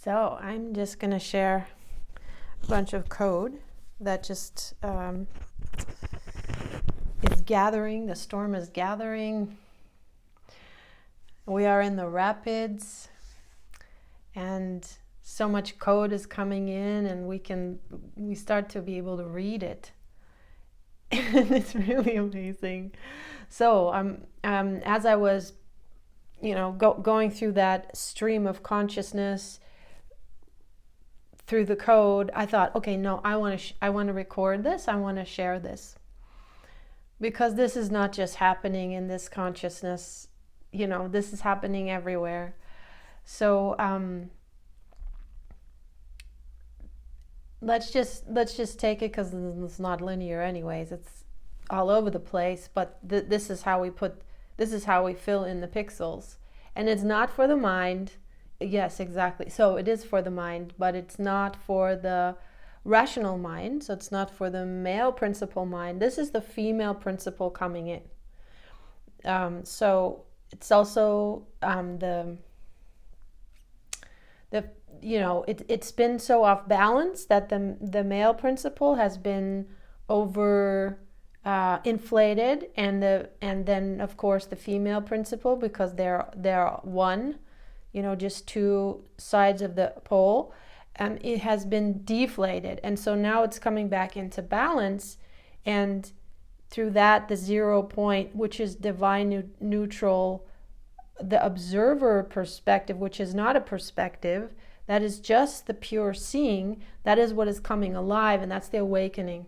So I'm just going to share a bunch of code that just is gathering. The storm is gathering. We are in the rapids, and so much code is coming in, and we start to be able to read it. And it's really amazing. So as I was, going through that stream of consciousness through the code, I thought, okay, no, I want to record this. I want to share this, because this is not just happening in this consciousness. This is happening everywhere. So let's just take it, because it's not linear anyways. It's all over the place. But this is how we fill in the pixels, and it's not for the mind. Yes, exactly. So it is for the mind, but it's not for the rational mind. So it's not for the male principle mind. This is the female principle coming in. So it's also it's been so off balance that the male principle has been over inflated, and then of course the female principle, because they're one, just two sides of the pole, and it has been deflated, and so now it's coming back into balance, and through that the 0 point, which is divine neutral, the observer perspective, which is not a perspective, that is just the pure seeing, that is what is coming alive, and that's the awakening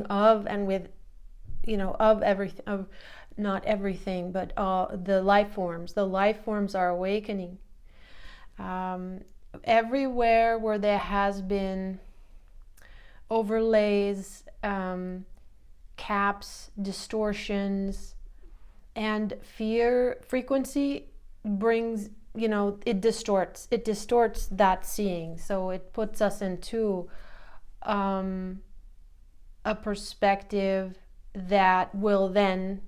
of and with, of everything, of not everything, but the life forms. The life forms are awakening. Everywhere where there has been overlays, caps, distortions, and fear frequency brings, it distorts that seeing. So it puts us into a perspective that will then,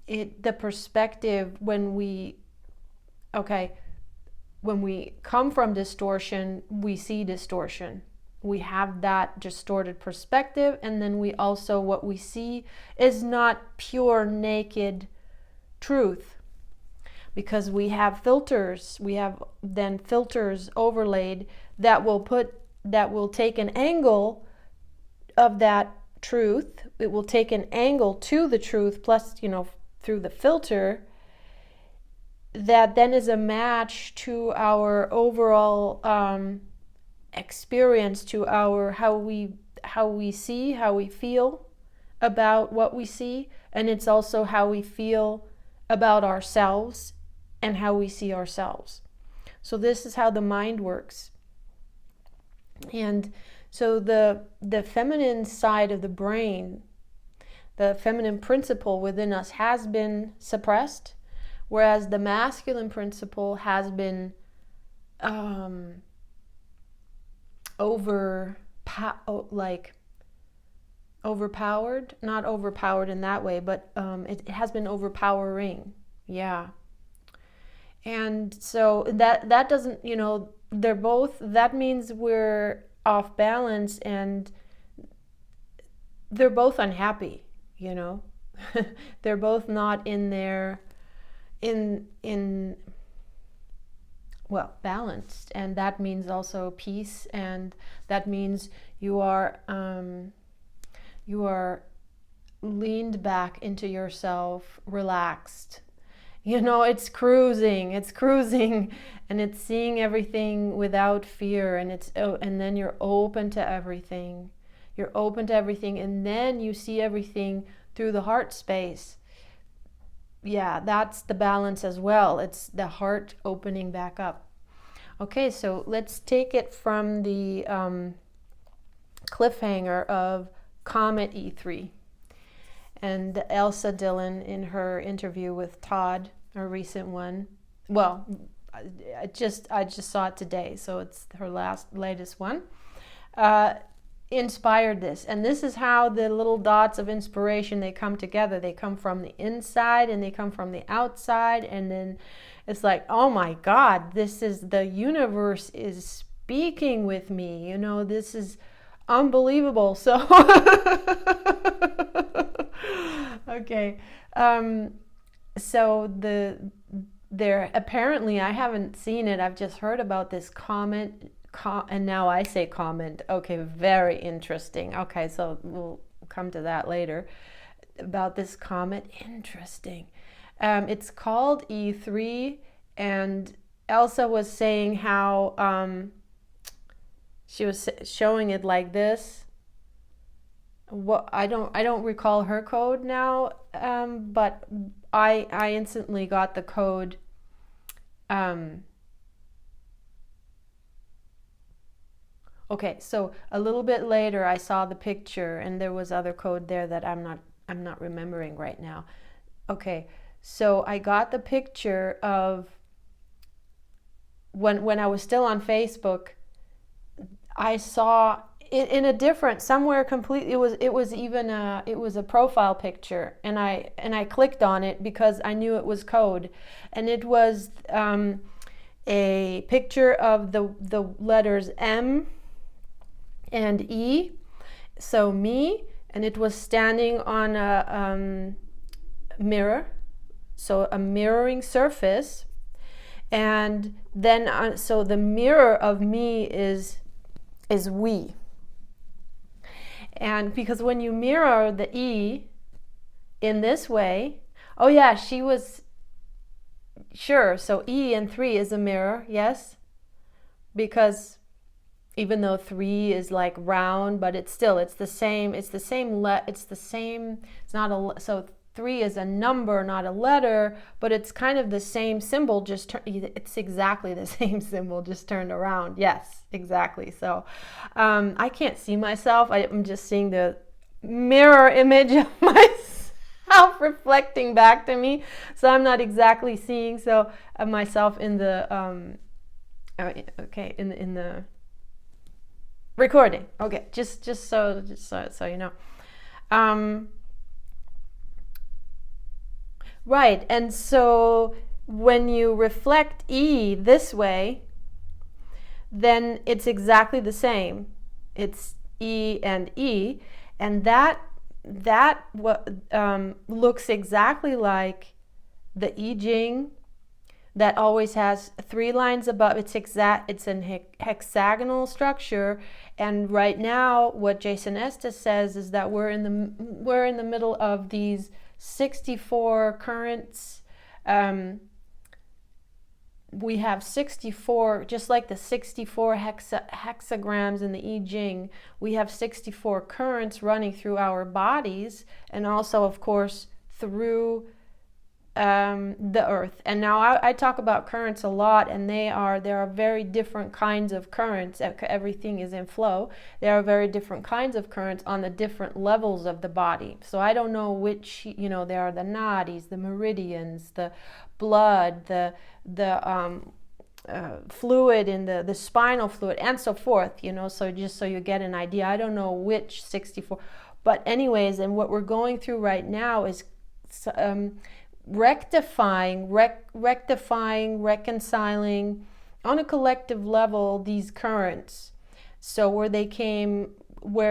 the perspective when we come from distortion, we see distortion. We have that distorted perspective, and then we also, what we see is not pure naked truth, because we have filters. We have then filters overlaid that will take an angle of that truth. It will take an angle to the truth, plus through the filter, that then is a match to our overall experience, to our how we see, how we feel about what we see, and it's also how we feel about ourselves and how we see ourselves. So this is how the mind works. And so the feminine side of the brain, the feminine principle within us, has been suppressed, whereas the masculine principle has been overpowered. Not overpowered in that way, but it has been overpowering. Yeah. And so that doesn't, they're both, that means we're off balance, and they're both unhappy, they're both not in their balanced, and that means also peace, and that means you are leaned back into yourself, relaxed. It's cruising, and it's seeing everything without fear, and then you're open to everything. And then you see everything through the heart space. Yeah, that's the balance as well. It's the heart opening back up. Okay, so let's take it from the cliffhanger of comET E3. And Elsa Dillon, in her interview with Todd, her recent one, well, I just saw it today, so it's her latest one, inspired this. And this is how the little dots of inspiration, they come together. They come from the inside and they come from the outside, and then It's like, oh my God, this is, the universe is speaking with me. You know, this is unbelievable. So, okay. So there apparently, I haven't seen it. I've just heard about this comet, and now I say comment. Okay, very interesting. Okay, so we'll come to that later about this comet. Interesting. It's called E3, and Elsa was saying how she was showing it like this. What I don't recall her code now, but I instantly got the code. Okay, so a little bit later I saw the picture, and there was other code there that I'm not remembering right now. Okay, so I got the picture of when I was still on Facebook. I saw it in a different, somewhere completely. It was even it was a profile picture, and I clicked on it because I knew it was code, and it was a picture of the letters M and E, so me, and it was standing on a mirror, so a mirroring surface, and then so the mirror of me is we. And because when you mirror the E in this way, oh yeah, she was sure. So E and 3 is a mirror, yes, because even though 3 is like round, but it's still, it's the same. It's not a, so 3 is a number, not a letter, but it's kind of the same symbol, just it's exactly the same symbol, just turned around. Yes, exactly. So I can't see myself. I'm just seeing the mirror image of myself reflecting back to me. So I'm not exactly seeing myself in the okay, in the recording. Okay, just so you know. Right, and so when you reflect E this way, then it's exactly the same. It's E, and that looks exactly like the I Ching that always has 3 lines above. It's an hexagonal structure, and right now what Jason Estes says is that we're in the middle of these 64 currents. We have 64, just like the 64 hexagrams in the I Ching. We have 64 currents running through our bodies, and also, of course, through the earth. And now I talk about currents a lot, and there are very different kinds of currents. Everything is in flow. There are very different kinds of currents on the different levels of the body. So I don't know which, there are the nadis, the meridians, the blood, the fluid in the spinal fluid, and so forth, so just so you get an idea. I don't know which 64, but anyways, and what we're going through right now is rectifying, reconciling on a collective level these currents. So where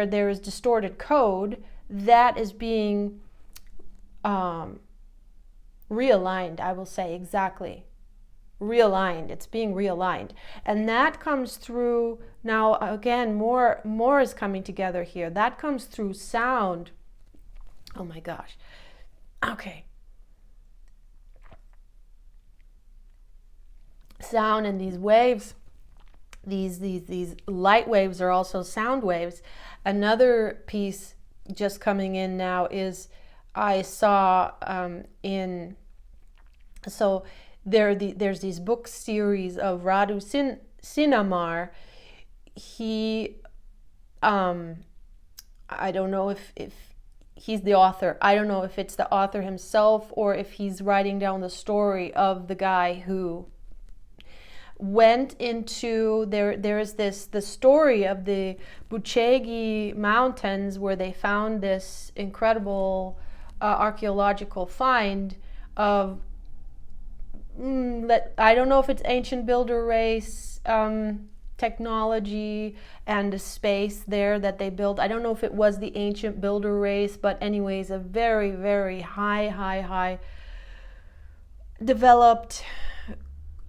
there is distorted code, that is being realigned, I will say, exactly. Realigned. It's being realigned. And that comes through, now again, more is coming together here. That comes through sound. Oh my gosh. Okay. Sound, and these waves, these light waves are also sound waves. Another piece just coming in now is I saw there's these book series of Radu Sinamar. He I don't know if he's the author. I don't know if it's the author himself or if he's writing down the story of the guy who went into there is the story of the Bucegi Mountains, where they found this incredible archaeological find of I don't know if it's ancient builder race technology and a space there that they built. I don't know if it was the ancient builder race, but anyways, a very, very high developed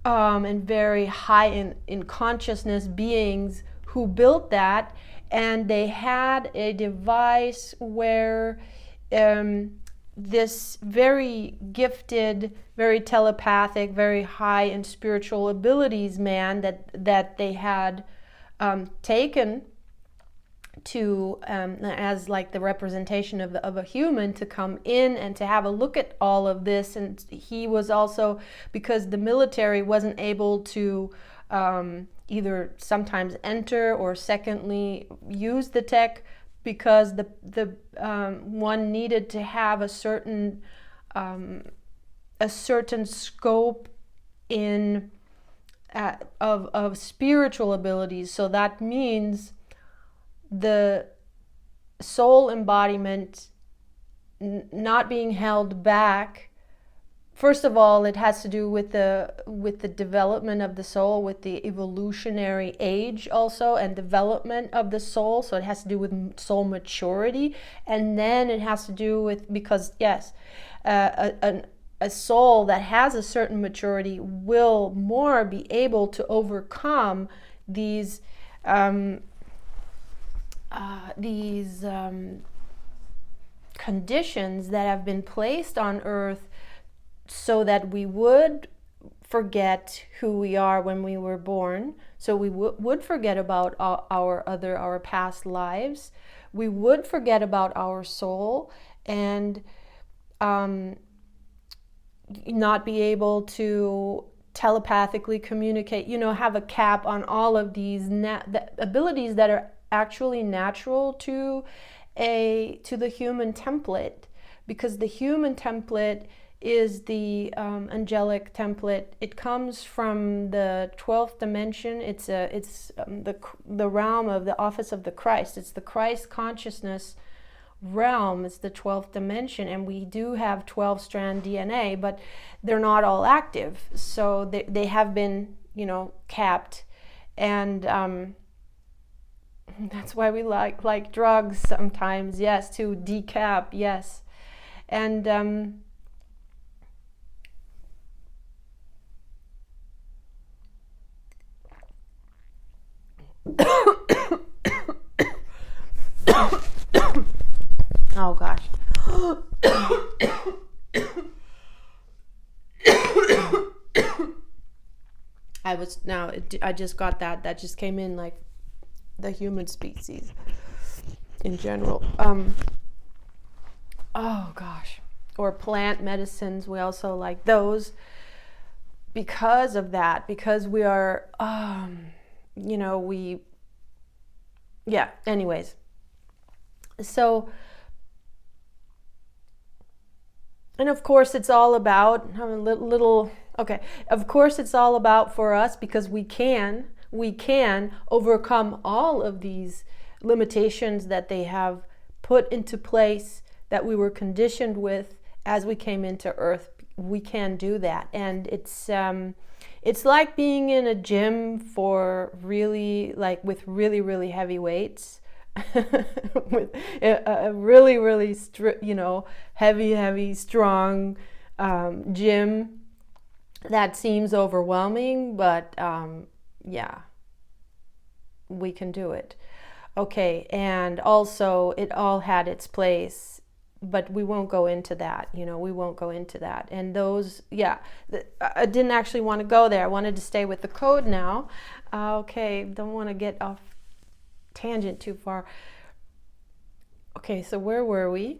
and very high in consciousness beings who built that. And they had a device where this very gifted, very telepathic, very high in spiritual abilities man that they had taken to as like the representation of a human to come in and to have a look at all of this. And he was also, because the military wasn't able to either sometimes enter or secondly use the tech, because the one needed to have a certain scope in of spiritual abilities. So that means the soul embodiment not being held back. First of all, it has to do with the development of the soul, with the evolutionary age also, and development of the soul. So it has to do with soul maturity, and then it has to do with, because yes, a soul that has a certain maturity will more be able to overcome these conditions that have been placed on Earth, so that we would forget who we are when we were born. So we would forget about our past lives. We would forget about our soul, and not be able to telepathically communicate, have a cap on all of these abilities that are actually natural to the human template, because the human template is the angelic template. It comes from the 12th dimension. It's the realm of the office of the Christ. It's the Christ consciousness realm. It's the 12th dimension, and we do have 12 strand DNA, but they're not all active. So they have been, capped, and that's why we like drugs sometimes. Yes, to decap. Yes, and oh gosh. I just got that just came in, like the human species in general. Oh gosh. Or plant medicines, we also like those because of that, because we are anyways. So, and of course it's all about of course it's all about for us, because we can overcome all of these limitations that they have put into place, that we were conditioned with as we came into Earth. We can do that. And it's like being in a gym for really, like with really, really heavy weights, with a really, really, heavy, strong gym that seems overwhelming, but we can do it. Okay, and also it all had its place, but we won't go into that, we won't go into that. And those, I didn't actually want to go there. I wanted to stay with the code now. Okay, don't want to get off tangent too far. Okay, so where were we?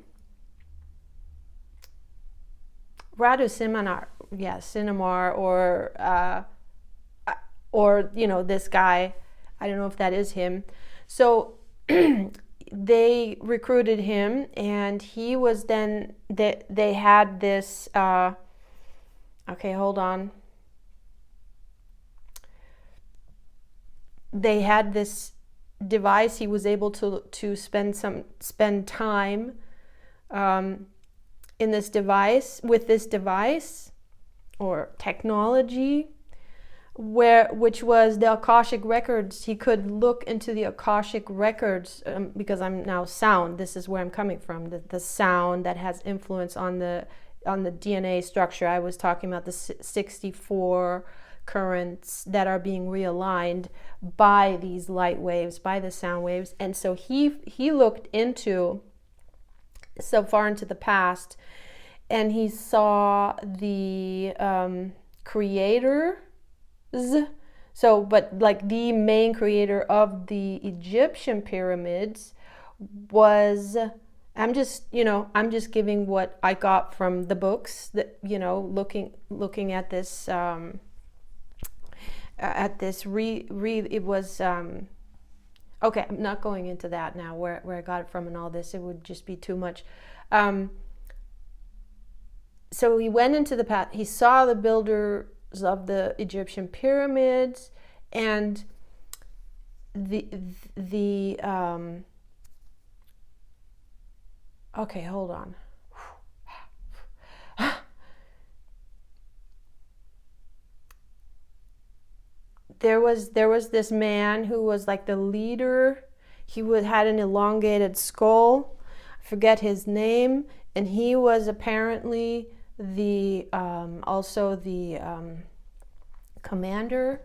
Radu Siminar, Sinamar, or this guy, I don't know if that is him. So they recruited him, and he was then, they had this, okay, hold on. They had this device. He was able to spend time in this device, with this device, or technology, which was the Akashic records. He could look into the Akashic records, because I'm now sound. This is where I'm coming from. The sound that has influence on the DNA structure. I was talking about the 64 currents that are being realigned by these light waves, by the sound waves. And so he looked into so far into the past, and he saw the creator. So, but like the main creator of the Egyptian pyramids was, I'm just giving what I got from the books that, looking at this, it was, okay, I'm not going into that now, where I got it from and all this, it would just be too much. So he went into the path, he saw the builders of the Egyptian pyramids, and okay, hold on. There was this man who was like the leader. He had an elongated skull. I forget his name, and he was apparently also the commander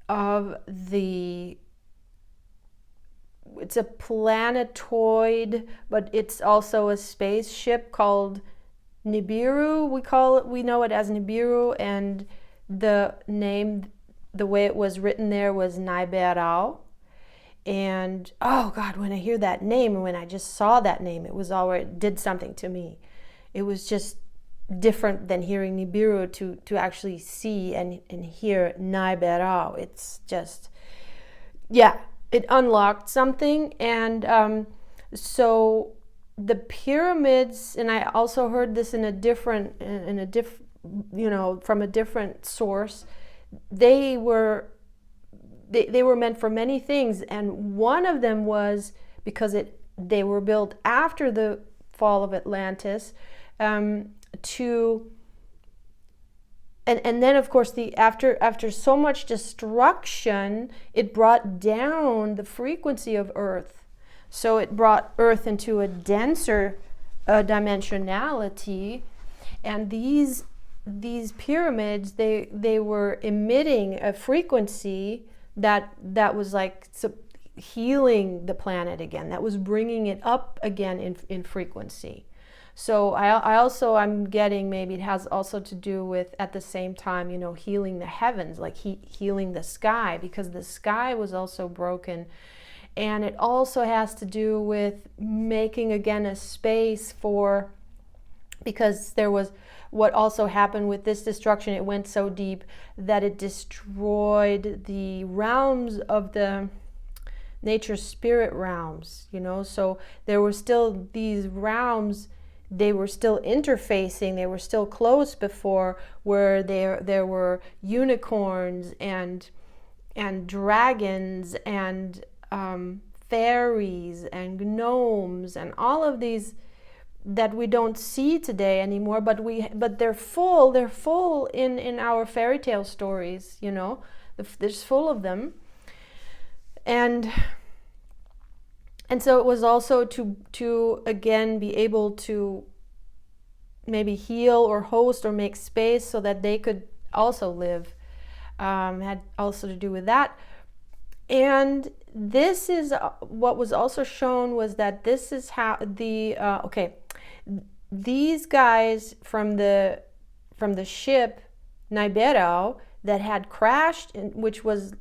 of it's a planetoid, but it's also a spaceship called Neiberau. We know it as Neiberau, and the name, the way it was written there, was Neiberau. And oh God, when I hear that name, and when I just saw that name, it did something to me. It was just different than hearing Neiberau to actually see and hear Neiberau. It's just, yeah, it unlocked something. And so the pyramids, and I also heard this from a different source, they were meant for many things, and one of them was because they were built after the fall of Atlantis, and then of course after so much destruction, it brought down the frequency of Earth. So it brought Earth into a denser dimensionality, and these pyramids, they were emitting a frequency that was like healing the planet again, that was bringing it up again in frequency. So I'm getting, maybe it has also to do with, at the same time, healing the heavens, like healing the sky, because the sky was also broken. And it also has to do with making again a space for, because there was, what also happened with this destruction, it went so deep that it destroyed the realms of the nature spirit realms, so there were still these realms, they were still interfacing, they were still close before, where there were unicorns and dragons and fairies and gnomes and all of these that we don't see today anymore, but they're full in our fairy tale stories, there's full of them. And so it was also to again be able to maybe heal or host or make space so that they could also live, had also to do with that. And this is what was also shown, was that this is how these guys from the ship Neiberau that had crashed, which was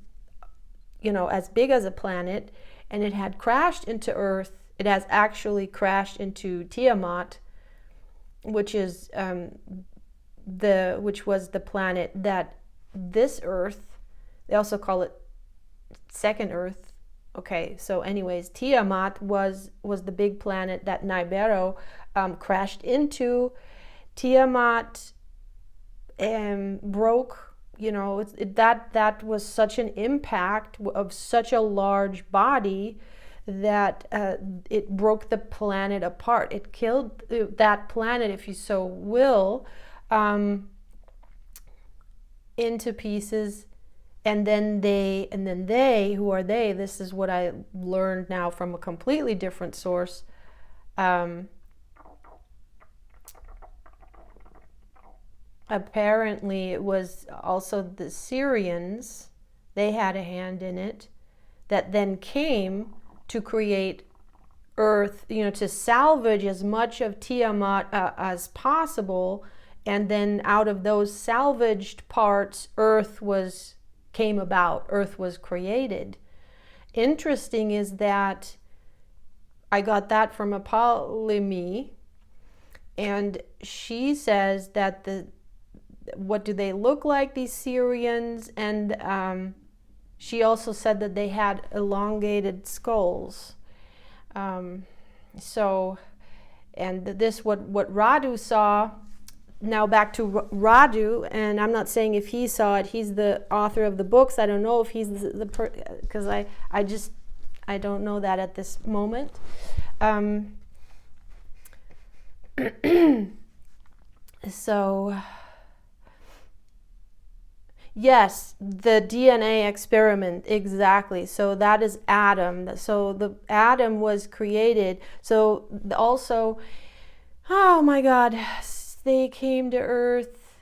as big as a planet, and it had crashed into Earth. It has actually crashed into Tiamat, which is which was the planet that this Earth, they also call it second Earth. Okay, so anyways, Tiamat was the big planet that Neiberau crashed into. Tiamat broke. That was such an impact of such a large body that it broke the planet apart. It killed that planet, if you so will. into pieces, and then they, who are they? This is what I learned now from a completely different source. Apparently it was also the Syrians, they had a hand in it, that then came to create Earth, to salvage as much of Tiamat as possible, and then out of those salvaged parts, Earth came about, Earth was created. Interesting is that I got that from a Ptolemy, and she says that what do they look like, these Syrians? And she also said that they had elongated skulls. And this, what Radu saw, now back to Radu, and I'm not saying if he saw it, he's the author of the books. I don't know if he's because I don't know that at this moment. So yes, the DNA experiment, exactly. So that is Adam. So the Adam was created. So also, oh my God, they came to Earth,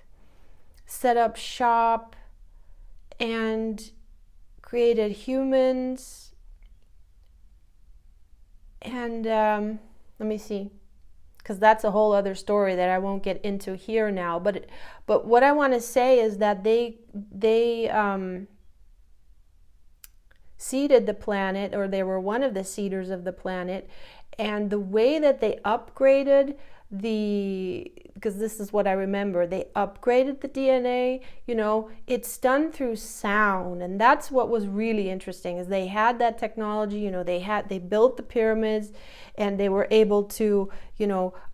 set up shop, and created humans. And let me see, because that's a whole other story that I won't get into here now. But what I want to say is that they seeded the planet, or they were one of the seeders of the planet, and the way that they upgraded because this is what I remember, they upgraded the DNA, it's done through sound. And that's what was really interesting, is they had that technology, they built the pyramids, and they were able to,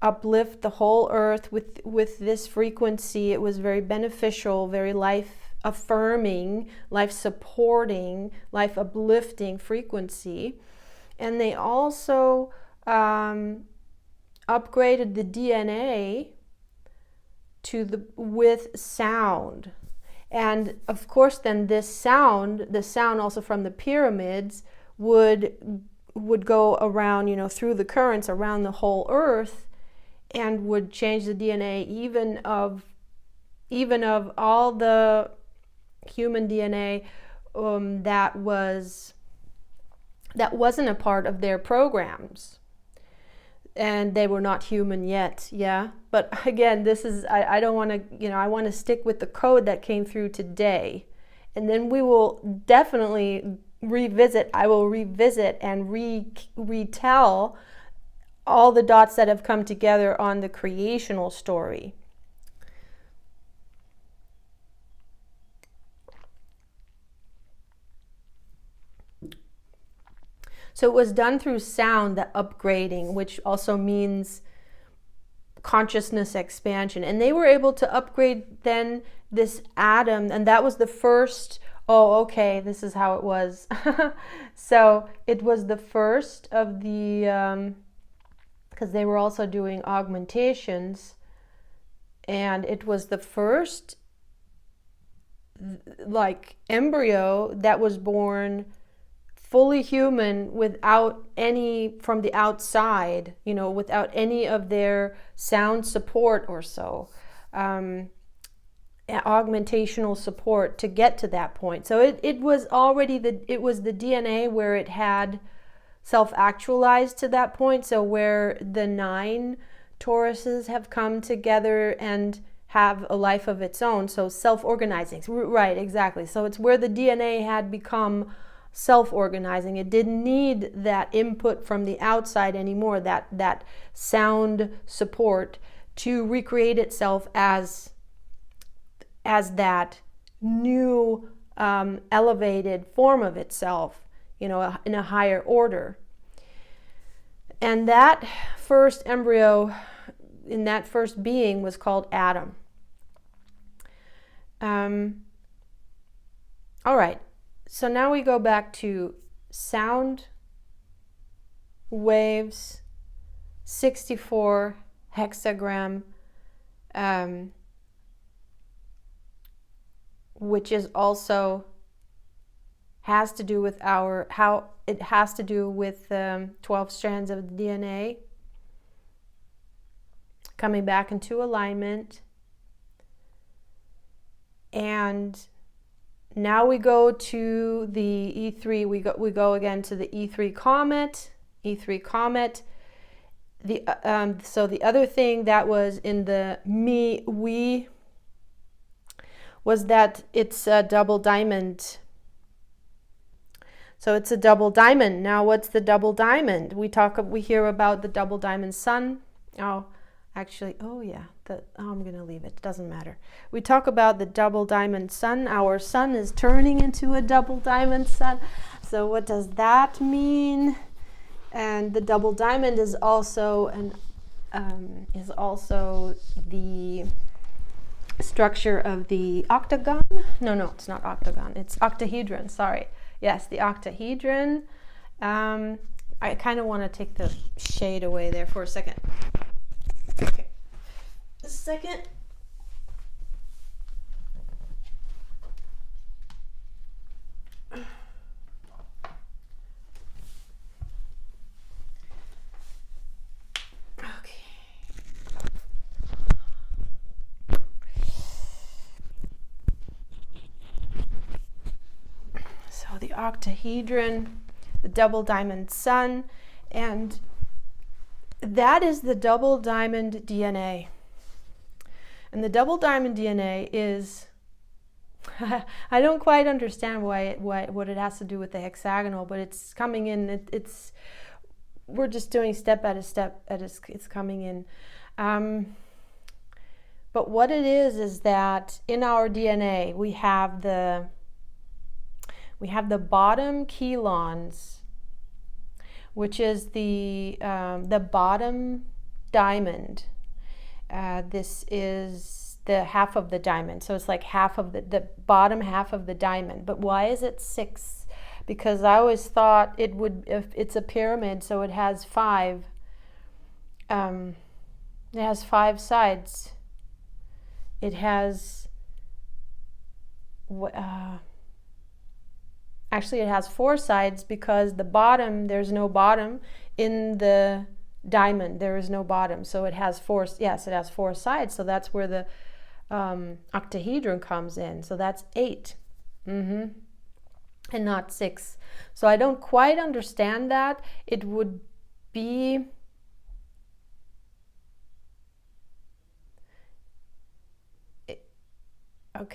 uplift the whole Earth with this frequency. It was very beneficial, very life affirming, life supporting, life uplifting frequency. And they also upgraded the DNA with sound. And of course then the sound also from the pyramids would go around, through the currents around the whole Earth, and would change the DNA even of all the human DNA that wasn't a part of their programs. And they were not human yet, yeah. But again, this is, I don't want to, I want to stick with the code that came through today. And then we will definitely revisit and retell all the dots that have come together on the creational story. So it was done through sound, the upgrading, which also means consciousness expansion. And they were able to upgrade then this Adam, and that was the first, this is how it was. So it was the first of the, because they were also doing augmentations, and it was the first embryo that was born fully human, without any from the outside, without any of their sound support or so, augmentational support to get to that point. So it was already it was the DNA where it had self-actualized to that point. So where the 9 Tauruses have come together and have a life of its own. So self-organizing, right? Exactly. So it's where the DNA had become self-organizing. It didn't need that input from the outside anymore, that sound support, to recreate itself as that new elevated form of itself, in a higher order. And that first embryo, in that first being, was called Adam. All right. So now we go back to sound waves, 64 hexagram which is also has to do with how it has to do with 12 strands of the DNA coming back into alignment. And now we go to the E3. We go again to the E3 comET. So the other thing that was in the MEWE was that it's a double diamond. So it's a double diamond. Now what's the double diamond? We hear about the double diamond sun. I'm gonna leave it. Doesn't matter. We talk about the double diamond sun. Our sun is turning into a double diamond sun. So what does that mean? And the double diamond is also the structure of the octagon. No, it's not octagon. It's octahedron. Sorry. Yes, the octahedron. I kind of want to take the shade away there for a second. Okay. A second. The octahedron, the double diamond sun, and that is the double diamond DNA. And the double diamond DNA is I don't quite understand what it has to do with the hexagonal, but it's coming in. We're just doing step at a step. It's coming in. But what it is that in our DNA we have the bottom chelons, which is the bottom diamond. This is the half of the diamond, so it's like half of the bottom half of the diamond. But why is it 6? Because I always thought it would, if it's a pyramid, so it has 5. It has 5 sides. It has actually, it has 4 sides, because the bottom, there's no bottom in the diamond. There is no bottom, so it has 4. Yes, it has 4 sides. So that's where the octahedron comes in. So that's 8, and not 6. So I don't quite understand that. It would be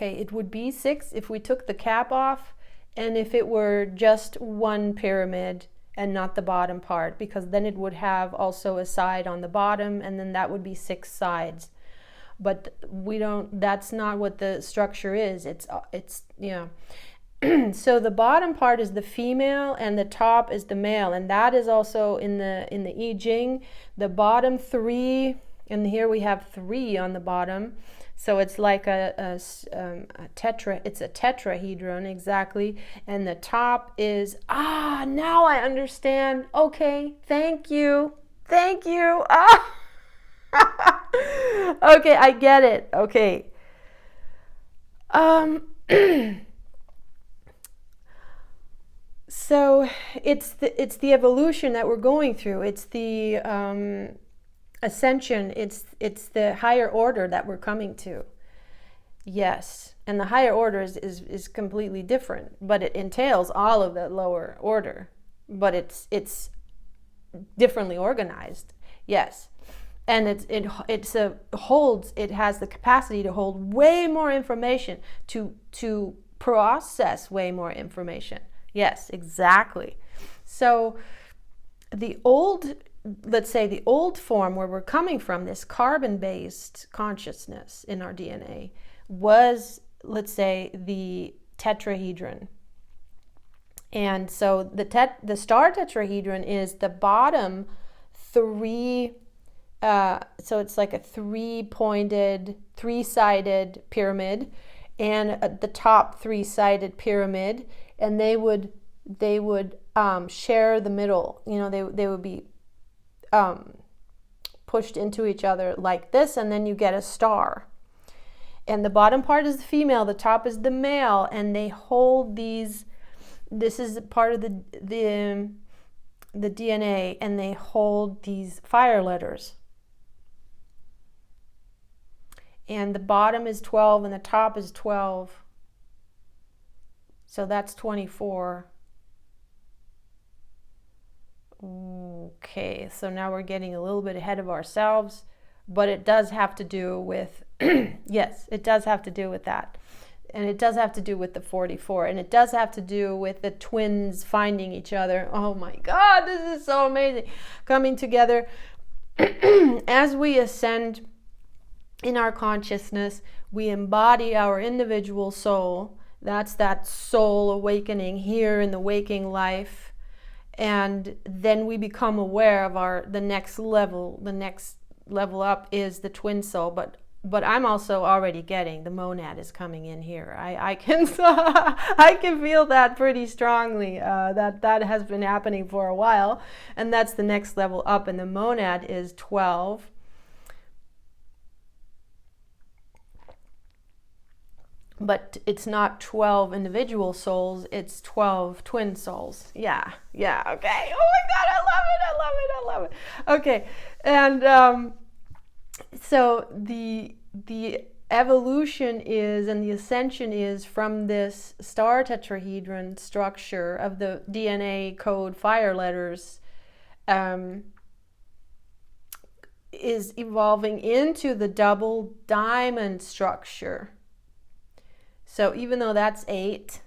it would be 6 if we took the cap off. And if it were just one pyramid and not the bottom part, because then it would have also a side on the bottom, and then that would be 6 sides. But that's not what the structure is. It's So the bottom part is the female and the top is the male, and that is also in the I Ching. The bottom 3, and here we have 3 on the bottom. So it's like a tetrahedron, exactly. And the top is, now I understand. Okay, thank you. Okay, I get it. Okay. So it's the evolution that we're going through. It's the ascension. It's the higher order that we're coming to. Yes, and the higher order is completely different, but it entails all of the lower order, but it's differently organized. Yes, and it has the capacity to hold way more information, to process way more information. Yes, exactly. So let's say the old form where we're coming from, this carbon-based consciousness in our DNA, was, let's say, the tetrahedron. And so the star tetrahedron is the bottom 3, so it's like a 3-sided pyramid, and the top 3-sided pyramid, and they would share the middle. They would be pushed into each other like this, and then you get a star. and the bottom part is the female, the top is the male, and they hold these. This is part of the DNA, and they hold these fire letters. And the bottom is 12 and the top is 12. So that's 24. Okay, so now we're getting a little bit ahead of ourselves, but it does have to do with, yes, it does have to do with that. And it does have to do with the 44, and it does have to do with the twins finding each other. Oh my God, this is so amazing. Coming together as we ascend in our consciousness, we embody our individual soul. That's that soul awakening here in the waking life. And then we become aware of the next level. The next level up is the twin soul, but I'm also already getting the monad is coming in here. I can I can feel that pretty strongly. That has been happening for a while, and that's the next level up. And the monad is 12. But it's not 12 individual souls, it's 12 twin souls. Yeah, okay. Oh my God, I love it. Okay, and so the evolution is, and the ascension is from this star tetrahedron structure of the DNA code fire letters, is evolving into the double diamond structure. So even though that's 8,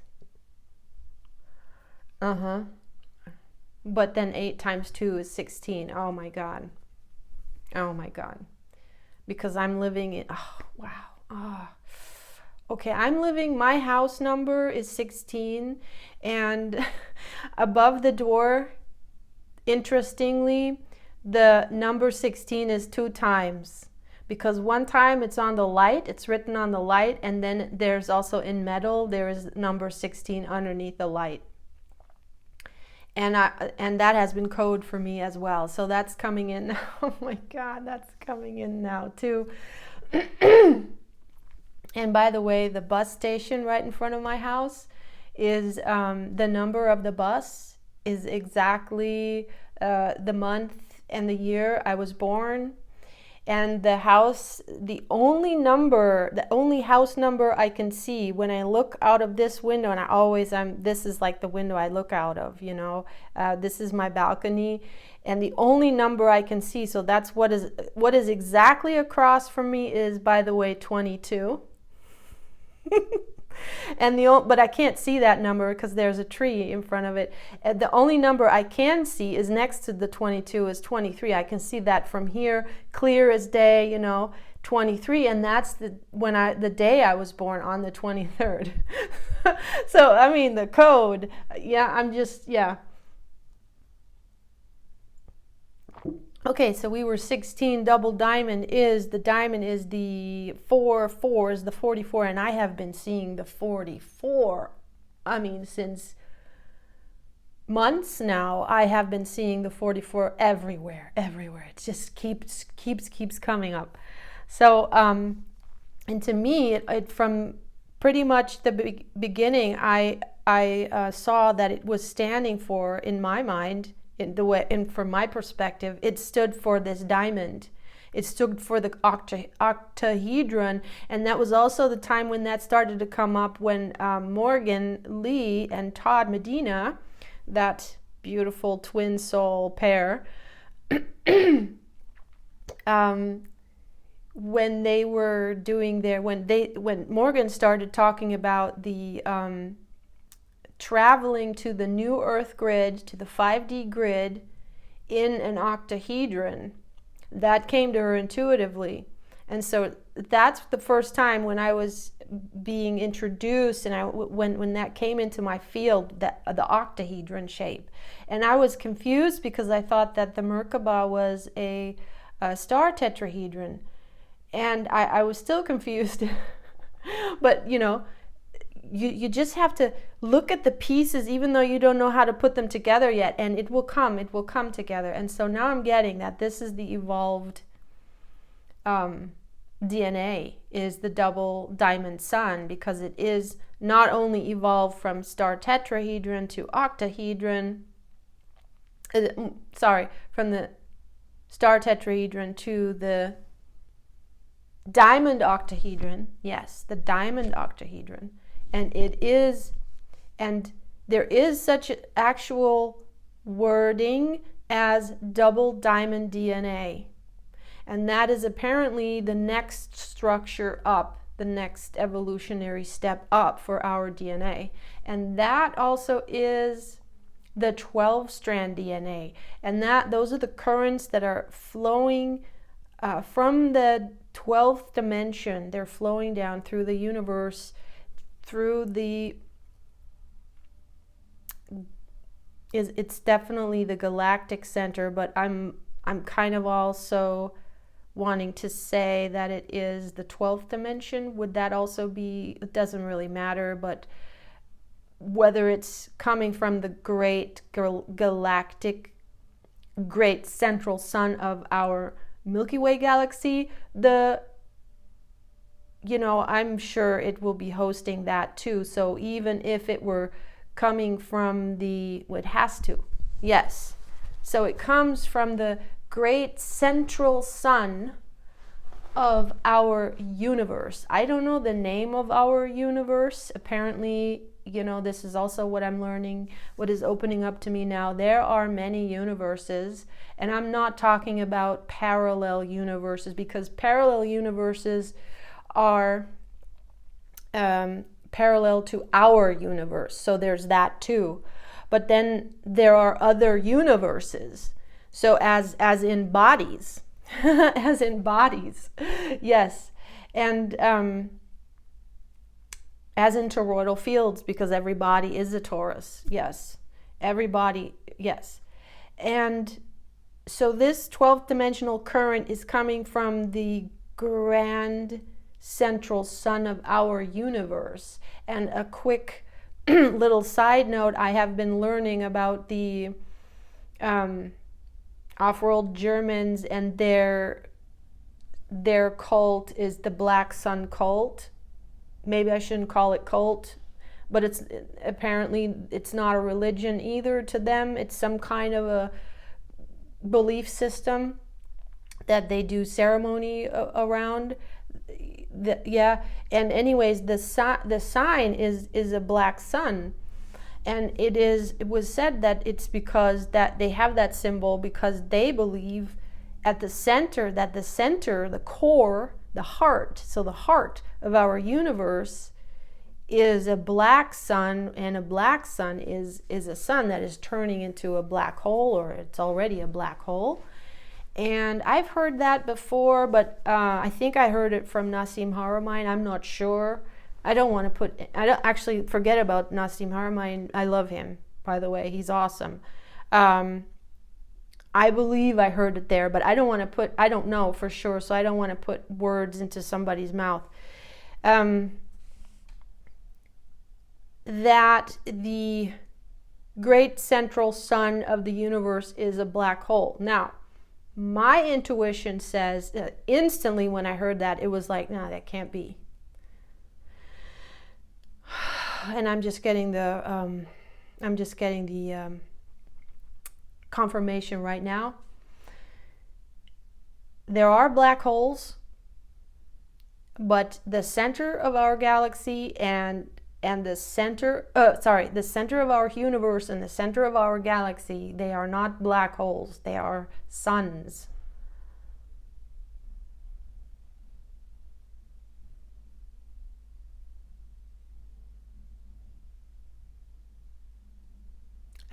but then 8 times 2 is 16. Oh my God. Because I'm living in, okay, I'm living, my house number is 16, and above the door, interestingly, the number 16 is 2 times. Because one time it's on the light, it's written on the light, and then there's also in metal, there is number 16 underneath the light. And that has been code for me as well. So that's coming in now. Oh my God, that's coming in now too. And by the way, the bus station right in front of my house is, the number of the bus is exactly the month and the year I was born. And the house, the only house number I can see when I look out of this window, and this is like the window I look out of, this is my balcony, and the only number I can see, so that's what is exactly across from me is, by the way, 22. But I can't see that number because there's a tree in front of it. The only number I can see is next to the 22 is 23. I can see that from here, clear as day, 23, and that's the day I was born, on the 23rd. So I mean the code, Okay, so we were 16. Double diamond is the 4 is the 44, and I have been seeing the 44. I mean, since months now, I have been seeing the 44 everywhere. It just keeps coming up. So, and to me, it from pretty much the beginning, I saw that it was standing for, in my mind, and from my perspective, it stood for this diamond. It stood for the octahedron, and that was also the time when that started to come up, when Morgan Lee and Todd Medina, that beautiful twin soul pair, when they were doing when Morgan started talking about the traveling to the new Earth grid, to the 5D grid in an octahedron, that came to her intuitively. And so that's the first time when I was being introduced, and when that came into my field, the octahedron shape. And I was confused because I thought that the Merkabah was a star tetrahedron. And I was still confused. But you just have to look at the pieces, even though you don't know how to put them together yet, and it will come together. And so now I'm getting that this is the evolved DNA is the double diamond sun, because it is not only evolved from star tetrahedron to octahedron, from the star tetrahedron to the diamond octahedron. Yes, the diamond octahedron. And there is such actual wording as double diamond DNA. And that is apparently the next structure up, the next evolutionary step up for our DNA. And that also is the 12-strand DNA. And those are the currents that are flowing from the 12th dimension. They're flowing down through the universe, through it's definitely the galactic center, but I'm kind of also wanting to say that it is the 12th dimension. Would that also be, it doesn't really matter, but whether it's coming from the great galactic, great central sun of our Milky Way galaxy, I'm sure it will be hosting that too. So even if it were coming from it has to, yes. So it comes from the great central sun of our universe. I don't know the name of our universe. Apparently, this is also what I'm learning, what is opening up to me now. There are many universes, and I'm not talking about parallel universes, because parallel universes are parallel to our universe. So there's that too. But then there are other universes. So as in bodies, as in bodies, yes. And as in toroidal fields, because every body is a torus, yes. Every body, yes. And so this 12th dimensional current is coming from the grand central sun of our universe. And a quick little side note, I have been learning about the off-world Germans, and their cult is the Black Sun cult. Maybe I shouldn't call it cult, but it's not a religion either to them. It's some kind of a belief system that they do ceremony around. And anyways, the sign is a black sun. And it was said that it's because that they have that symbol because they believe at the center, the core, the heart, so the heart of our universe is a black sun, and a black sun is a sun that is turning into a black hole, or it's already a black hole. And I've heard that before, but I think I heard it from Nassim Haramein. I'm not sure. I don't actually forget about Nassim Haramein. I love him, by the way. He's awesome. I believe I heard it there, but I don't know for sure, so I don't want to put words into somebody's mouth. That the great central sun of the universe is a black hole. Now, my intuition says instantly when I heard that, it was like, no, that can't be. And I'm just getting the confirmation right now. There are black holes, but the center of our galaxy and the center of our universe and the center of our galaxy, they are not black holes, they are suns.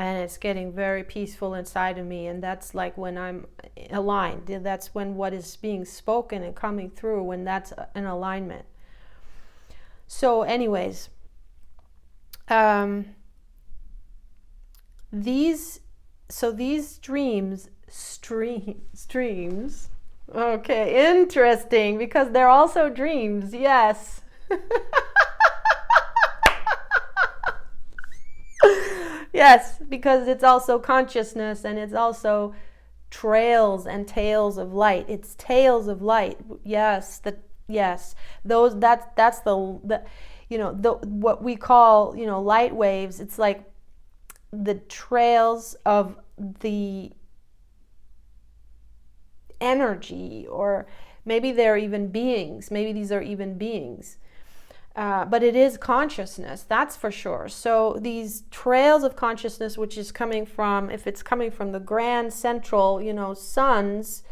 And it's getting very peaceful inside of me, and that's like when I'm aligned. That's when what is being spoken and coming through, when that's an alignment. So anyways, these streams, okay, interesting, because they're also dreams, yes. Yes, because it's also consciousness, and it's also trails and tails of light. It's tails of light. Yes, Yes, that's the what we call, light waves. It's like the trails of the energy, or maybe they're even beings. Maybe these are even beings. But it is consciousness, that's for sure. So these trails of consciousness, which is coming from, if it's coming from the grand central, suns,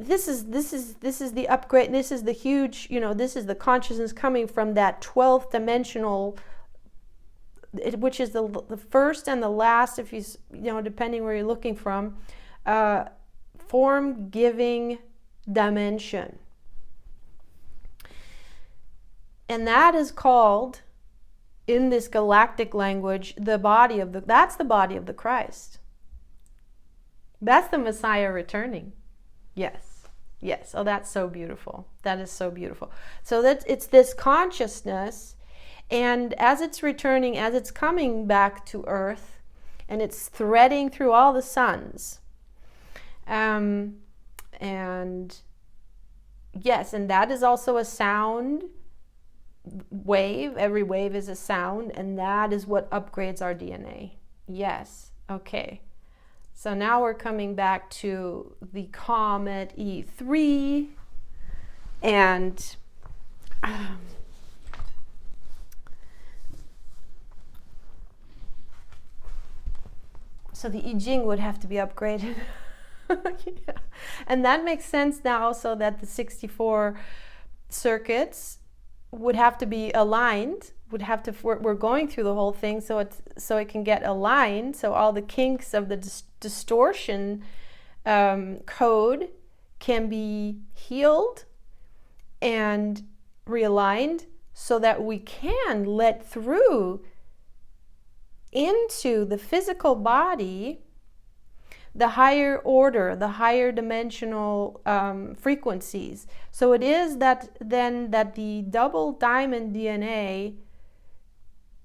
this is the upgrade. This is the huge, this is the consciousness coming from that 12th dimensional, which is the first and the last, if you depending where you're looking from, form giving dimension. And that is called, in this galactic language, that's the body of the Christ. That's the Messiah returning. Yes. Oh, that's so beautiful. That is so beautiful. So it's this consciousness, and as it's returning, as it's coming back to Earth, and it's threading through all the suns. And yes, and that is also a sound wave. Every wave is a sound, and that is what upgrades our DNA. Yes. Okay. So now we're coming back to the comET E3, and so the I Ching would have to be upgraded. Yeah. And that makes sense now, so that the 64 circuits would have to be aligned, we're going through the whole thing so it can get aligned, so all the kinks of the distortion code can be healed and realigned, so that we can let through into the physical body the higher order, the higher dimensional frequencies. So it is that the double diamond DNA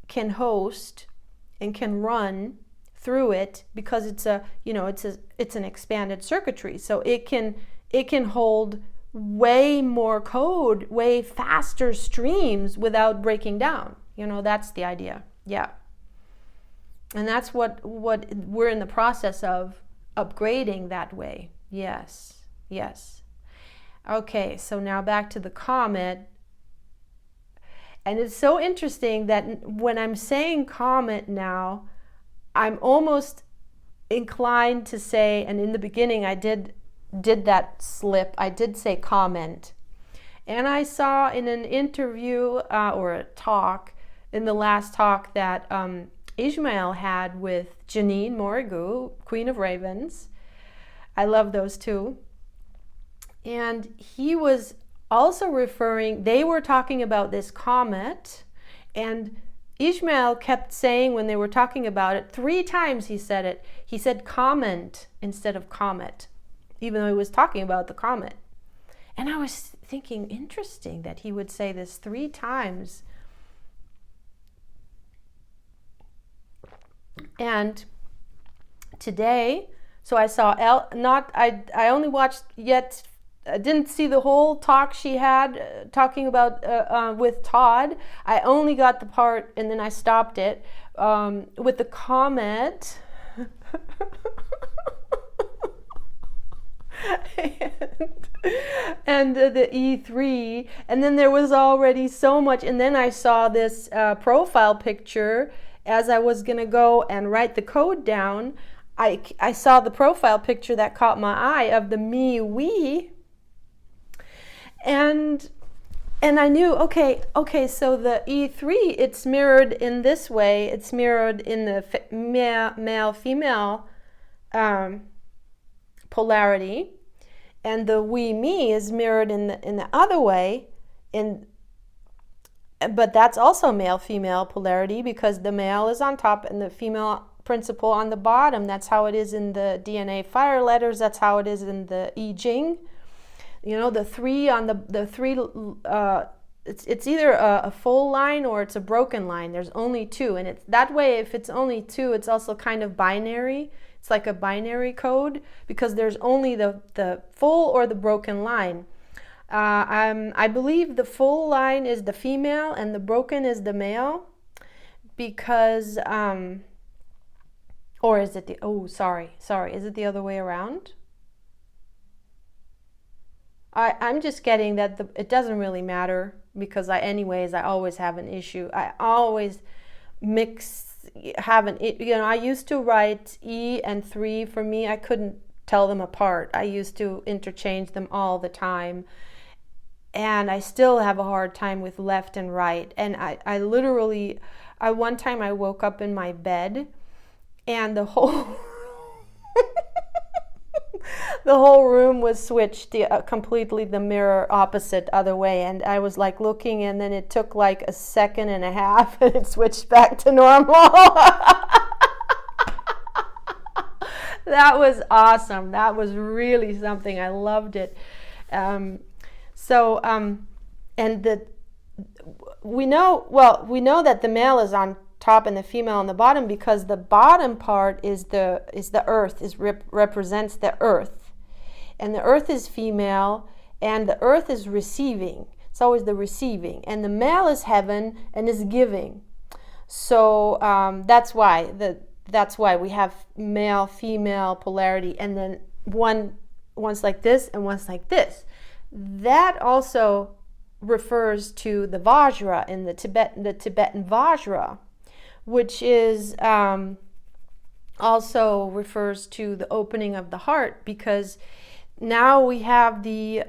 can host and can run through it, because it's an expanded circuitry. So it can hold way more code, way faster streams without breaking down. That's the idea. Yeah. And that's what we're in the process of upgrading that way. Yes. Okay, so now back to the comET. And it's so interesting that when I'm saying comET now, I'm almost inclined to say, and in the beginning I did that slip, I did say comment. And I saw in an interview or a talk, in the last talk that Ismal had with Janine Morrigu, Queen of Ravens. I love those two. And he was also they were talking about this comET, and Ismal kept saying, when they were talking about it, 3 times he said it. He said comment instead of comET, even though he was talking about the comET. And I was thinking, interesting that he would say this 3 times. And today, so I saw I only watched yet. I didn't see the whole talk she had talking about with Todd. I only got the part, and then I stopped it with the comET. and the E3, and then there was already so much, and then I saw this profile picture as I was gonna go and write the code down. I saw the profile picture that caught my eye of the MEWE, and I knew, okay, so the E3, it's mirrored in this way. It's mirrored in the male-female polarity, and the we-me is mirrored in the other way. But that's also male-female polarity, because the male is on top and the female principle on the bottom. That's how it is in the DNA fire letters. That's how it is in the I Ching. The 3 on the 3. It's either a full line or it's a broken line. There's only 2, and it's that way. If it's only 2, it's also kind of binary. It's like a binary code, because there's only the full or the broken line. I believe the full line is the female and the broken is the male, because or is it the, oh, sorry, is it the other way around? I'm just getting that it doesn't really matter, because I always have an issue. I always I used to write E and 3. For me, I couldn't tell them apart. I used to interchange them all the time. And I still have a hard time with left and right. And I literally, one time I woke up in my bed and the whole the whole room was switched completely the mirror opposite other way, and I was like looking, and then it took like a second and a half and it switched back to normal. That was awesome. That was really something. I loved it. And we know that the male is on top and the female on the bottom, because the bottom part is the earth, represents the earth, and the earth is female, and the earth is receiving. It's always the receiving, and the male is heaven and is giving. So that's why we have male female polarity, and then one's like this and one's like this. That also refers to the Vajra in the Tibetan Vajra, which is also refers to the opening of the heart, because now we have the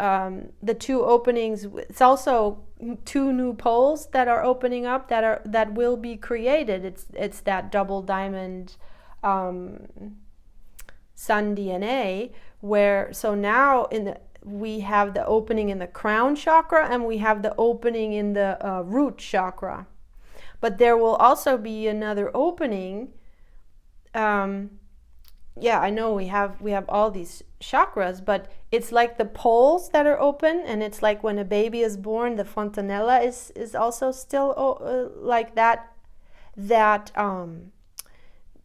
two openings. It's also two new poles that are opening up, that will be created. It's that double diamond sun DNA, where so now we have the opening in the crown chakra, and we have the opening in the root chakra. But there will also be another opening. I know we have all these chakras, but it's like the poles that are open, and it's like when a baby is born, the fontanella is also still like that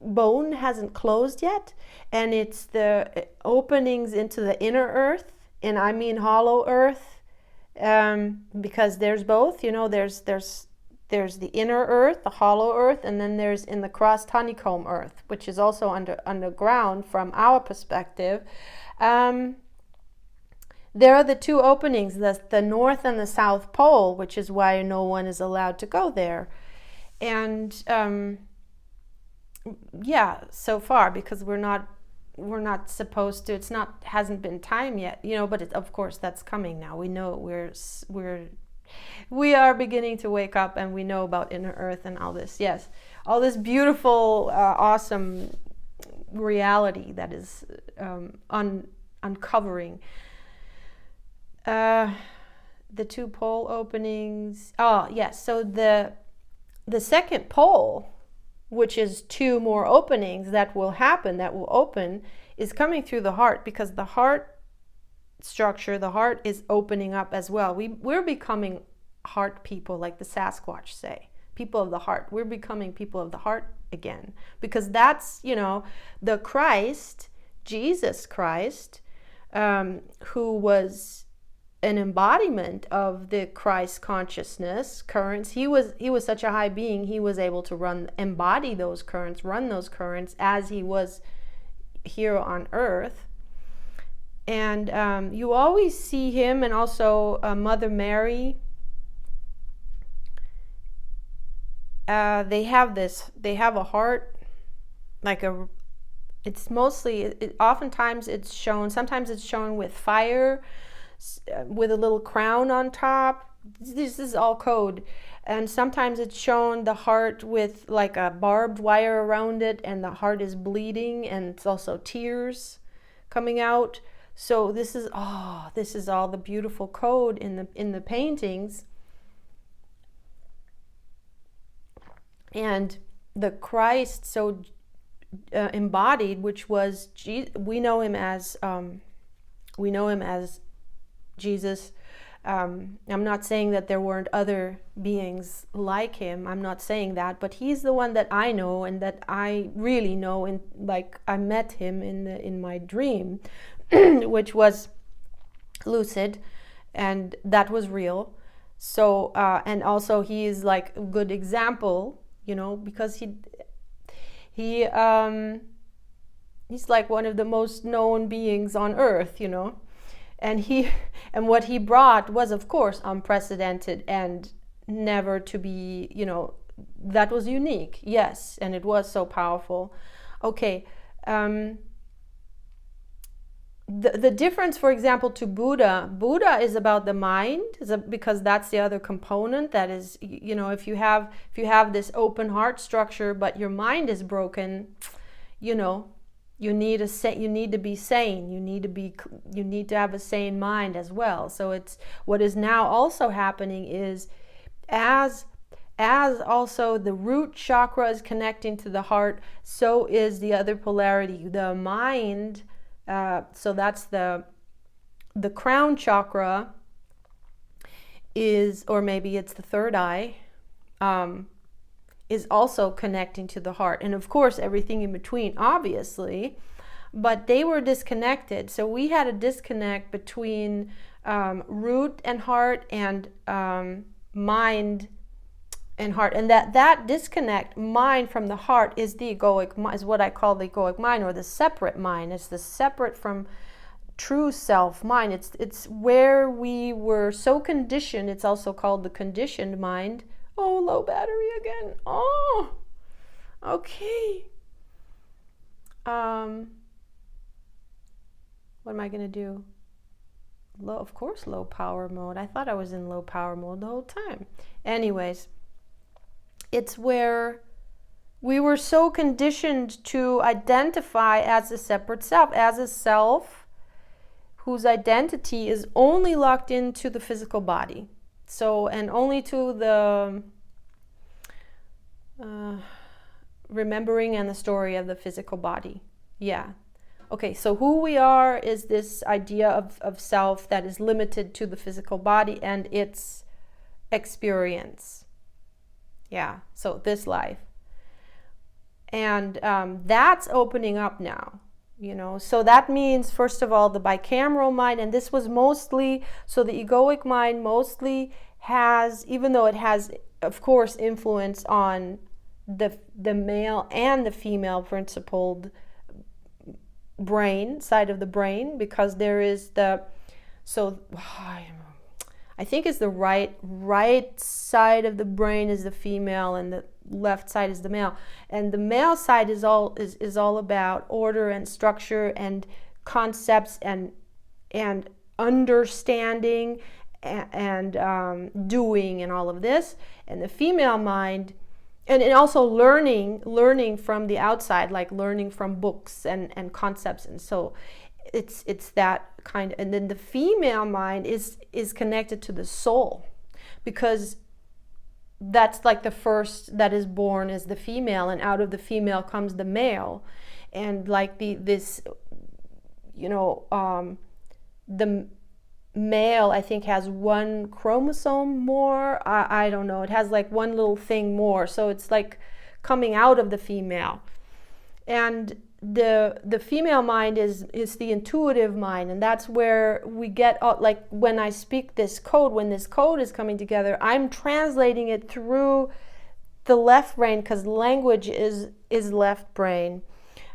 bone hasn't closed yet, and it's the openings into the inner earth, and I mean hollow earth, because there's both. There's the inner earth, the hollow earth, and then there's in the crust honeycomb earth, which is also underground from our perspective. There are the two openings, the north and the south pole, which is why no one is allowed to go there. And so far, because we're not supposed to. Hasn't been time yet, But of course, that's coming now. We know we are beginning to wake up, and we know about inner earth and all this. Yes, all this beautiful, awesome reality that is uncovering. The two pole openings. Oh, yes. So the second pole, which is two more openings that will open, is coming through the heart, because the heart structure, the heart is opening up as well. We're becoming heart people, like the Sasquatch say, people of the heart. We're becoming people of the heart again, because that's the Christ, Jesus Christ, who was an embodiment of the Christ consciousness currents. He was such a high being. He was able to embody those currents, run those currents as he was here on earth. And you always see him, and also Mother Mary. They have a heart, like it's mostly, oftentimes it's shown, sometimes it's shown with fire, with a little crown on top. This is all code. And sometimes it's shown the heart with like a barbed wire around it, and the heart is bleeding, and it's also tears coming out. So this is all the beautiful code in the paintings. And the Christ so embodied, which was we know him as Jesus. I'm not saying that there weren't other beings like him. I'm not saying that, but he's the one that I know, and that I really know, and like I met him in my dream, which was lucid, and that was real. So and also he is like a good example, you know, because he's like one of the most known beings on earth, you know, and what he brought was of course unprecedented and never to be, you know, that was unique, yes, and it was so powerful. Okay, the difference, for example, to Buddha is about the mind, because that's the other component. That is, you know, if you have this open heart structure, but your mind is broken, you know, you need to be sane. You need to have a sane mind as well. So it's what is now also happening is as also the root chakra is connecting to the heart, so is the other polarity, the mind. So that's the crown chakra is, or maybe it's the third eye, is also connecting to the heart. And of course, everything in between, obviously, but they were disconnected. So we had a disconnect between root and heart and mind and heart. And that disconnect, mind from the heart, is the egoic, is what I call the egoic mind, or the separate mind. It's the separate from true self mind. It's where we were so conditioned. It's also called the conditioned mind. Oh, low battery again. Oh, okay. What am I gonna do? Of course, low power mode. I thought I was in low power mode the whole time. Anyways, it's where we were so conditioned to identify as a separate self, as a self whose identity is only locked into the physical body. So, and only to the remembering and the story of the physical body. Yeah. Okay, so who we are is this idea of self that is limited to the physical body and its experience. Yeah, so this life. And that's opening up now, you know. So that means, first of all, the bicameral mind, and this was mostly, so the egoic mind mostly has, even though it has, of course, influence on the male and the female principled brain, side of the brain, because there is the, so I think it's the right side of the brain is the female and the left side is the male, and the male side is all about order and structure and concepts and understanding and doing and all of this, and the female mind, and also learning from the outside, like learning from books and concepts, and so it's that kind of, and then the female mind is connected to the soul, because that's like the first that is born is the female, and out of the female comes the male, and like this, you know, the male, I think, has one chromosome more. I don't know. It has like one little thing more. So it's like coming out of the female. And the female mind is the intuitive mind. And that's where we get, like when I speak this code, when this code is coming together, I'm translating it through the left brain, because language is left brain.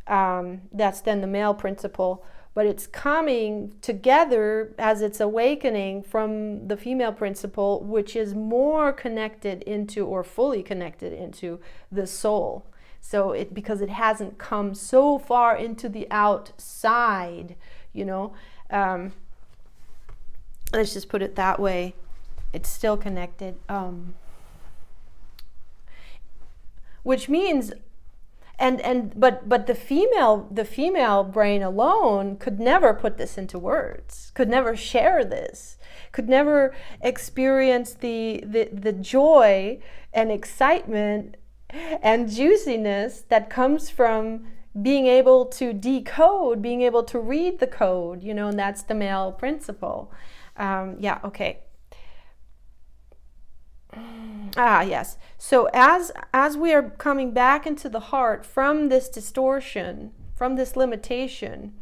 That's then the male principle. But it's coming together as it's awakening from the female principle, which is more connected into, or fully connected into, the soul. So because it hasn't come so far into the outside, you know, let's just put it that way. It's still connected, which means. But the female brain alone could never put this into words, could never share this, could never experience the joy and excitement and juiciness that comes from being able to decode, being able to read the code, you know, and that's the male principle. Yeah, okay. Yes. So as we are coming back into the heart from this distortion, from this limitation,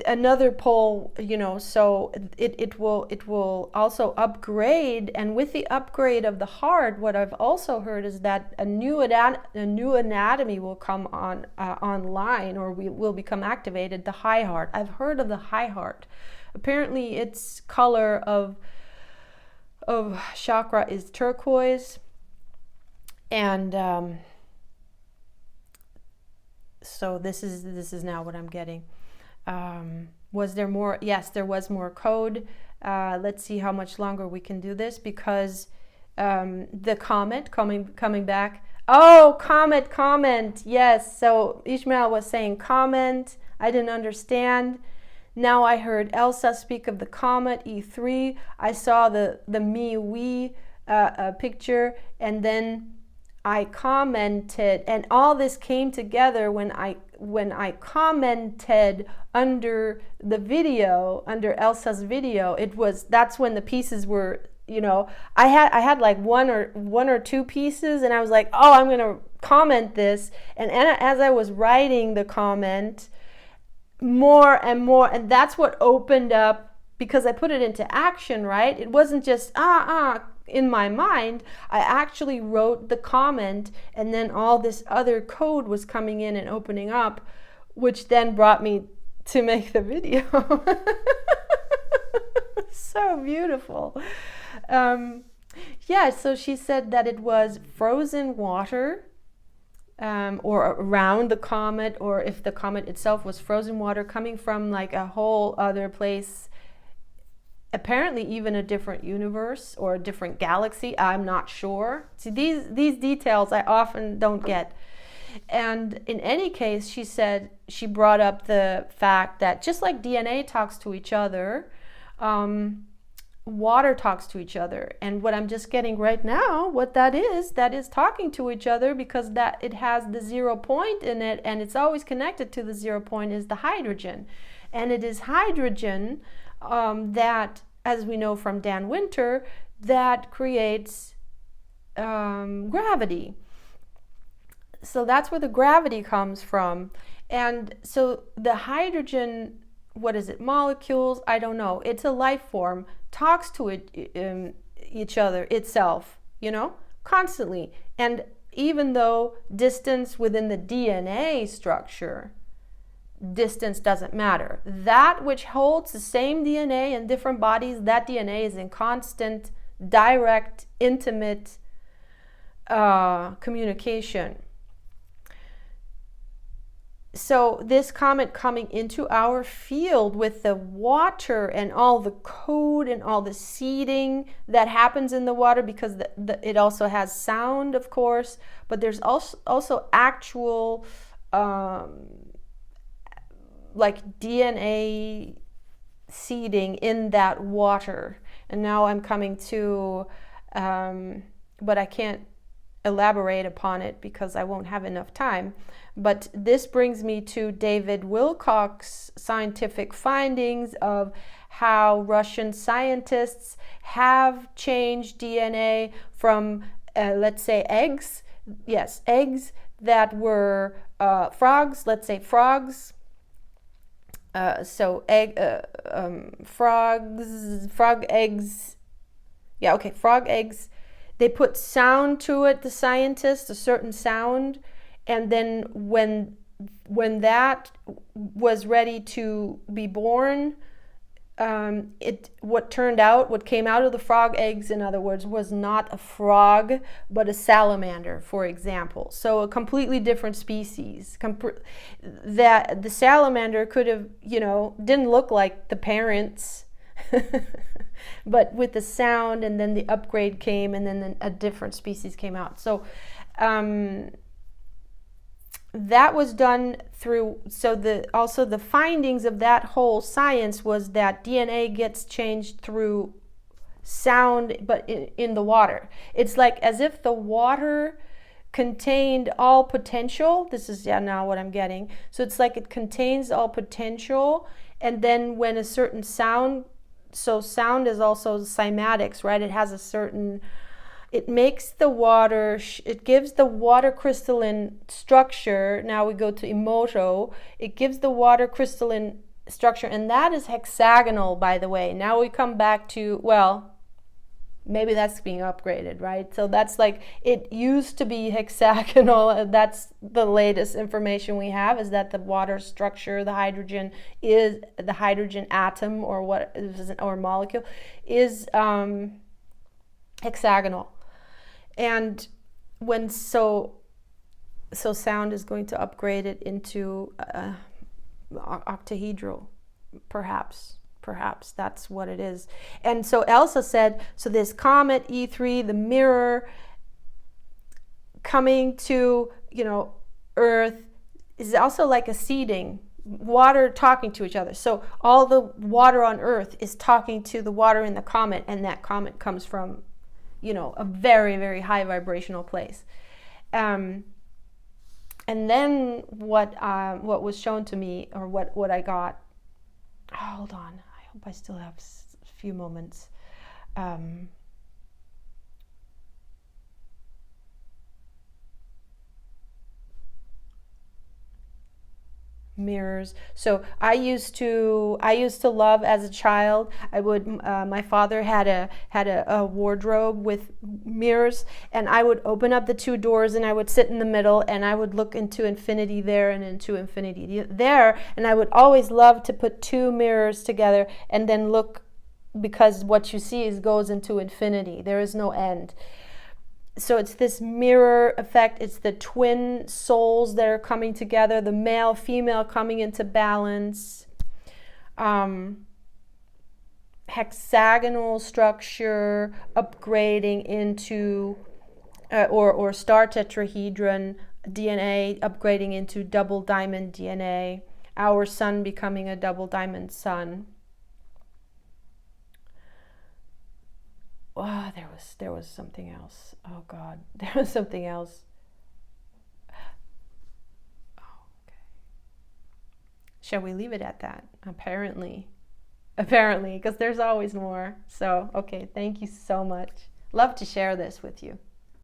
another pole, you know, so it will also upgrade. And with the upgrade of the heart, what I've also heard is that a new anatomy will come on online, or will become activated, the high heart. I've heard of the high heart. Apparently its color of chakra is turquoise, and so this is now what I'm getting. Was there more? Yes, there was more code. Let's see how much longer we can do this, because the comET coming back. Oh, comET comment. Yes. So Ismal was saying comment. I didn't understand. Now I heard Elsa speak of the comET E3. I saw the MEWE picture, and then I commented, and all this came together when I commented under the video, under Elsa's video. That's when the pieces were, you know, I had like one or two pieces, and I was like, oh, I'm gonna comment this, and as I was writing the comment, more and more, and that's what opened up, because I put it into action, right? It wasn't just in my mind. I actually wrote the comment, and then all this other code was coming in and opening up, which then brought me to make the video. So beautiful. Yeah, so she said that it was frozen water, or around the comET, or if the comET itself was frozen water coming from like a whole other place, apparently even a different universe or a different galaxy. I'm not sure. See, these details I often don't get. And in any case, she said, she brought up the fact that just like DNA talks to each other, water talks to each other. And what I'm just getting right now, what that is talking to each other, because that it has the 0 point in it, and it's always connected to the 0 point, is the hydrogen. And it is hydrogen that, as we know from Dan Winter, that creates gravity. So that's where the gravity comes from. And so the hydrogen, what is it, molecules, I don't know, it's a life form, talks to each other, itself, you know, constantly. And even though distance within the DNA structure, distance doesn't matter. That which holds the same DNA in different bodies, that DNA is in constant, direct, intimate communication. So this comET coming into our field with the water and all the code and all the seeding that happens in the water, because it also has sound, of course, but there's also actual like DNA seeding in that water. And now I'm coming to, but I can't elaborate upon it because I won't have enough time. But this brings me to David Wilcock's scientific findings of how Russian scientists have changed DNA from, let's say, eggs. Yes, eggs that were frogs, let's say frogs. So frog eggs. Yeah, okay, frog eggs. They put sound to it, the scientists, a certain sound. And then when that was ready to be born, what came out of the frog eggs, in other words, was not a frog, but a salamander, for example. So a completely different species. That the salamander could have, didn't look like the parents, but with the sound, and then the upgrade came, and then a different species came out. So that was done through, also the findings of that whole science was that DNA gets changed through sound, but in the water. It's like as if the water contained all potential. This is now what I'm getting. So it's like it contains all potential, and then when a certain sound, so sound is also cymatics, right? It has a certain, it makes the water, it gives the water crystalline structure. Now we go to Emoto. It gives the water crystalline structure, and that is hexagonal, by the way. Now we come back to, well, maybe that's being upgraded, right? So that's like, it used to be hexagonal. That's the latest information we have, is that the water structure, the hydrogen atom, or what is, or molecule, is hexagonal. And when so sound is going to upgrade it into octahedral, perhaps that's what it is. And so Elsa said, so this comet E3, the mirror coming to, Earth, is also like a seeding, water talking to each other. So all the water on Earth is talking to the water in the comet, and that comet comes from, a very, very high vibrational place. And then what was shown to me, or what I got, hold on, I hope I still have a few moments. Mirrors. So I used to love, as a child, I would, my father had a wardrobe with mirrors, and I would open up the two doors, and I would sit in the middle, and I would look into infinity there and into infinity there, and I would always love to put two mirrors together and then look, because what you see goes into infinity. There is no end. So it's this mirror effect. It's the twin souls that are coming together, the male, female coming into balance. Hexagonal structure upgrading into, or star tetrahedron DNA upgrading into double diamond DNA. Our sun becoming a double diamond sun. Oh, there was something else. Oh God, there was something else. Oh, okay. Shall we leave it at that? Apparently, because there's always more. So, okay, thank you so much. Love to share this with you.